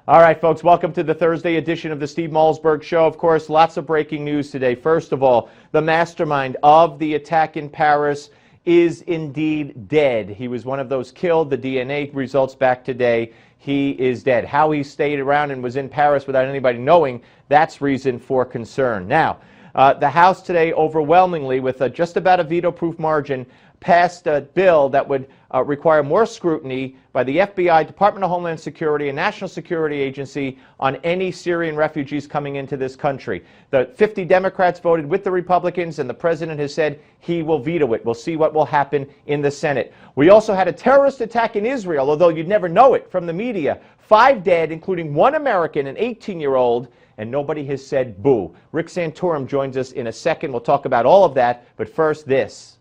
All right, folks, welcome to the Thursday edition of the Steve Malzberg Show. Of course, lots of breaking news today. First of all, the mastermind of the attack in Paris is indeed dead. He was one of those killed. The DNA results back today. He is dead. How he stayed around and was in Paris without anybody knowing, that's reason for concern. Now, the House today overwhelmingly, with just about a veto-proof margin, passed a bill that would require more scrutiny by the FBI, Department of Homeland Security, and National Security Agency on any Syrian refugees coming into this country. The 50 Democrats voted with the Republicans, and the president has said he will veto it. We'll see what will happen in the Senate. We also had a terrorist attack in Israel, although you'd never know it from the media. 5 dead, including 1 American, an 18-year-old, and nobody has said boo. Rick Santorum joins us in a second. We'll talk about all of that, but first this.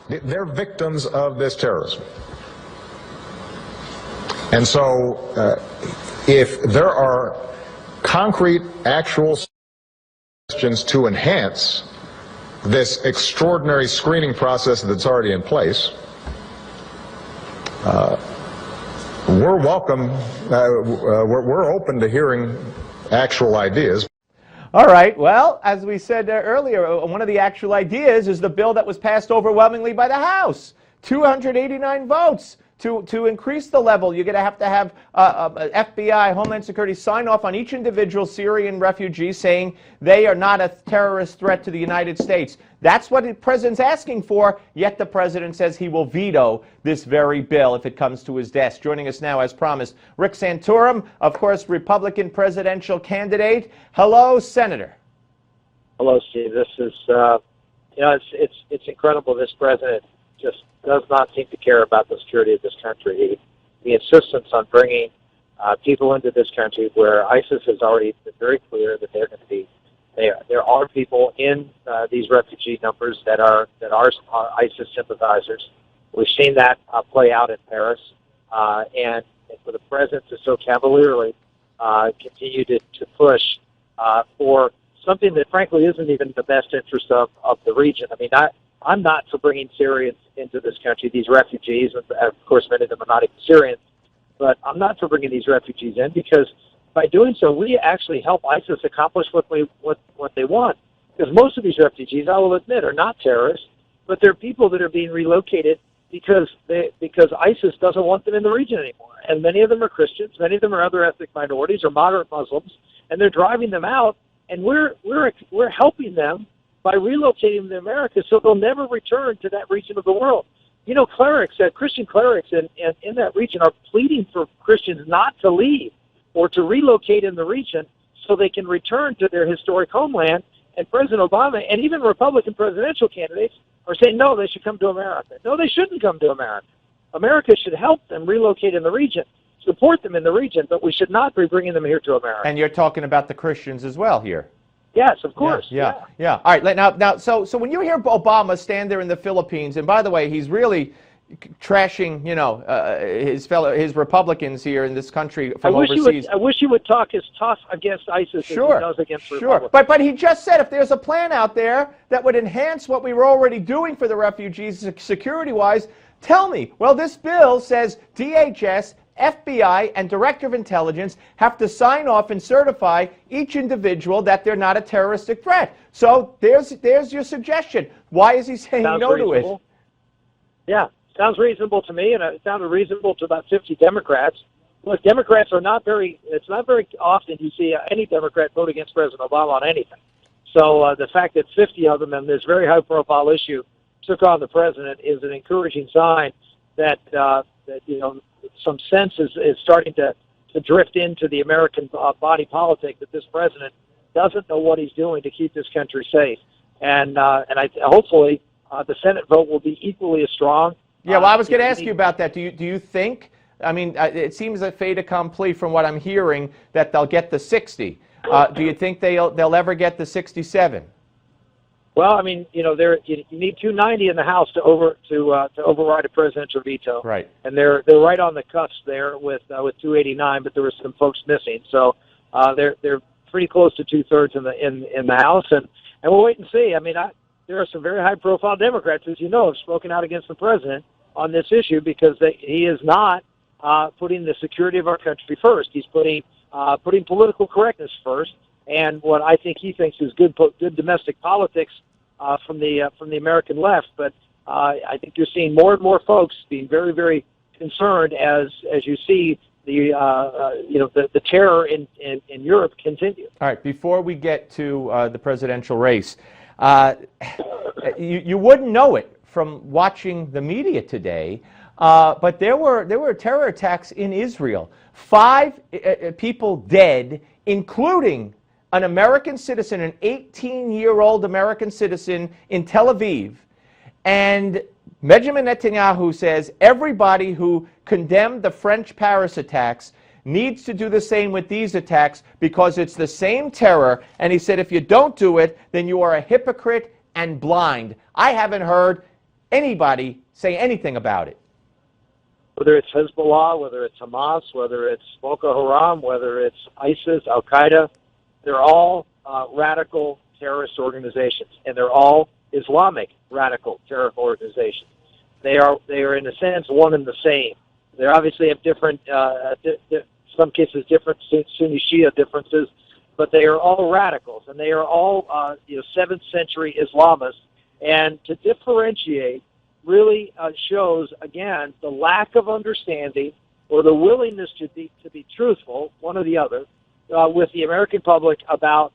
They're victims of this terrorism. And so if there are concrete, actual suggestions to enhance this extraordinary screening process that's already in place, we're welcome, we're open to hearing actual ideas. All right, well, as we said earlier, one of the actual ideas is the bill that was passed overwhelmingly by the House. 289 votes to increase the level. You're going to have FBI, Homeland Security sign off on each individual Syrian refugee saying they are not a terrorist threat to the United States. That's what the president's asking for, yet the president says he will veto this very bill if it comes to his desk. Joining us now, as promised, Rick Santorum, of course, Republican presidential candidate. Hello, Senator. Hello, Steve. This is, it's incredible. This president just does not seem to care about the security of this country. The insistence on bringing people into this country where ISIS has already been very clear that they're going to be. There are people in these refugee numbers that are ISIS sympathizers. We've seen that play out in Paris, and for the president to so cavalierly continue to push for something that frankly isn't even the best interest of the region. I mean, I'm not for bringing Syrians into this country, these refugees, and of course many of them are not even Syrians, but I'm not for bringing these refugees in because by doing so, we actually help ISIS accomplish what they want. Because most of these refugees, I will admit, are not terrorists, but they're people that are being relocated because ISIS doesn't want them in the region anymore. And many of them are Christians, many of them are other ethnic minorities or moderate Muslims, and they're driving them out. And we're helping them by relocating them to America, so they'll never return to that region of the world. You know, clerics, Christian clerics in that region are pleading for Christians not to leave or to relocate in the region so they can return to their historic homeland. And President Obama and even Republican presidential candidates are saying, no, they should come to America. No, they shouldn't come to America. America should help them relocate in the region, support them in the region, but we should not be bringing them here to America. And you're talking about the Christians as well here. Yes, of course. Yeah. All right, now, so when you hear Obama stand there in the Philippines, and by the way, he's really trashing, his Republicans here in this country from overseas. I wish he would talk as tough against ISIS as he does against Republicans. But he just said if there's a plan out there that would enhance what we were already doing for the refugees security-wise, tell me. Well, this bill says DHS, FBI, and Director of Intelligence have to sign off and certify each individual that they're not a terroristic threat. So there's your suggestion. Why is he saying no to it? Yeah. Sounds reasonable to me, and it sounded reasonable to about 50 Democrats. Look, Democrats are it's not very often you see any Democrat vote against President Obama on anything. So the fact that 50 of them in this very high-profile issue took on the president is an encouraging sign that some sense is starting to drift into the American body politic that this president doesn't know what he's doing to keep this country safe. And hopefully the Senate vote will be equally as strong. Yeah, well, I was going to ask you about that. Do you think, I mean, it seems a fait accompli from what I'm hearing that they'll get the 60. Do you think they'll ever get the 67? Well, I mean, you need 290 in the House to override a presidential veto. Right. And they're right on the cusp there with 289, but there were some folks missing. So they're pretty close to 2/3 in the House, and we'll wait and see. I mean, there are some very high-profile Democrats, as you know, have spoken out against the president on this issue because he is not putting the security of our country first. He's putting political correctness first, and what I think he thinks is good domestic politics from the American left. But I think you're seeing more and more folks being very, very concerned as you see the terror in Europe continue. All right, before we get to the presidential race, you wouldn't know it from watching the media today, but there were terror attacks in Israel. 5 people dead, including an American citizen, an 18-year-old American citizen in Tel Aviv. And Benjamin Netanyahu says everybody who condemned the French Paris attacks needs to do the same with these attacks because it's the same terror. And he said if you don't do it, then you are a hypocrite and blind. I haven't heard anybody say anything about it. Whether it's Hezbollah, whether it's Hamas, whether it's Boko Haram, whether it's ISIS, Al-Qaeda, they're all radical terrorist organizations, and they're all Islamic radical terror organizations. They are in a sense one and the same. They obviously have different, some cases different Sunni Shia differences, but they are all radicals, and they are all 7th century Islamists. And to differentiate really shows again the lack of understanding or the willingness to be truthful, one or the other, with the American public about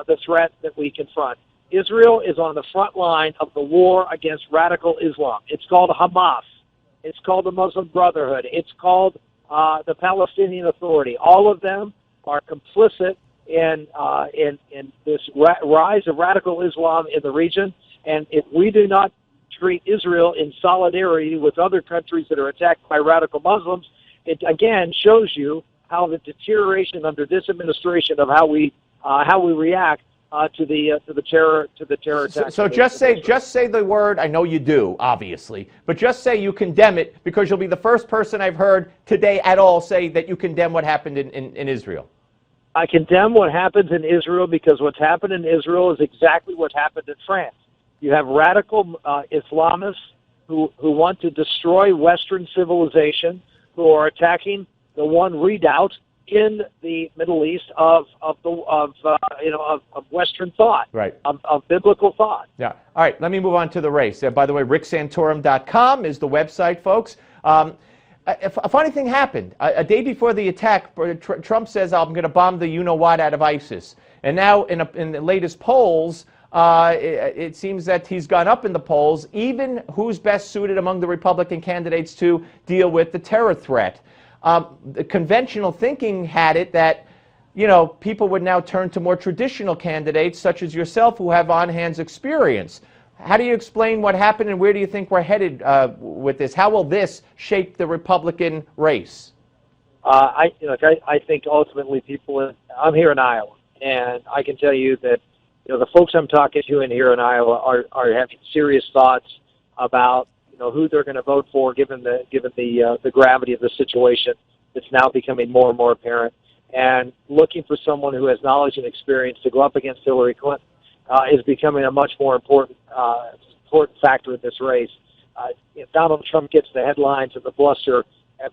the threat that we confront. Israel is on the front line of the war against radical Islam. It's called Hamas. It's called the Muslim Brotherhood. It's called the Palestinian Authority. All of them are complicit in this rise of radical Islam in the region. And if we do not treat Israel in solidarity with other countries that are attacked by radical Muslims, it again shows you how the deterioration under this administration of how we react to the terror attacks. So just say the word. I know you do, obviously, but just say you condemn it, because you'll be the first person I've heard today at all say that you condemn what happened in Israel. I condemn what happens in Israel because what's happened in Israel is exactly what happened in France. You have radical Islamists who want to destroy Western civilization, who are attacking the one redoubt in the Middle East of Western thought, right? Of biblical thought. Yeah. All right. Let me move on to the race. By the way, ricksantorum.com is the website, folks. A funny thing happened. A day before the attack, Trump says, I'm going to bomb the you-know-what out of ISIS. And now in the latest polls, it seems that he's gone up in the polls, even who's best suited among the Republican candidates to deal with the terror threat. The conventional thinking had it that, people would now turn to more traditional candidates such as yourself who have on-hands experience. How do you explain what happened, and where do you think we're headed with this? How will this shape the Republican race? I think ultimately I'm here in Iowa, and I can tell you that the folks I'm talking to here in Iowa are having serious thoughts about who they're going to vote for, given the gravity of the situation that's now becoming more and more apparent, and looking for someone who has knowledge and experience to go up against Hillary Clinton is becoming a much more important factor in this race. Donald Trump gets the headlines and the bluster,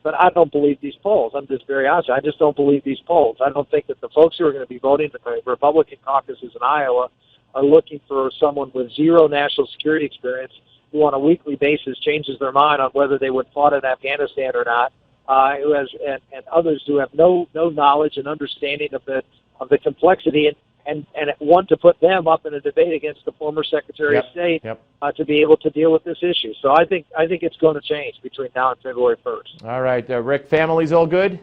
but I don't believe these polls. I'm just very honest. I just don't believe these polls. I don't think that the folks who are going to be voting in the Republican caucuses in Iowa are looking for someone with zero national security experience who on a weekly basis changes their mind on whether they would fought in Afghanistan or not, and others who have no knowledge and understanding of the complexity and want to put them up in a debate against the former Secretary of State to be able to deal with this issue. So I think it's going to change between now and February 1st. All right, Rick, family's all good?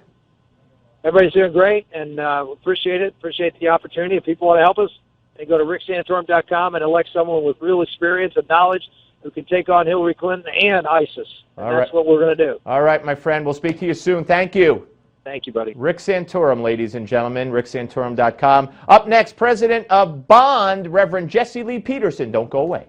Everybody's doing great, and appreciate it. Appreciate the opportunity. If people want to help us, they go to ricksantorum.com and elect someone with real experience and knowledge who can take on Hillary Clinton and ISIS. And that's what we're going to do. All right, my friend. We'll speak to you soon. Thank you. Thank you, buddy. Rick Santorum, ladies and gentlemen, ricksantorum.com. Up next, President of Bond, Reverend Jesse Lee Peterson. Don't go away.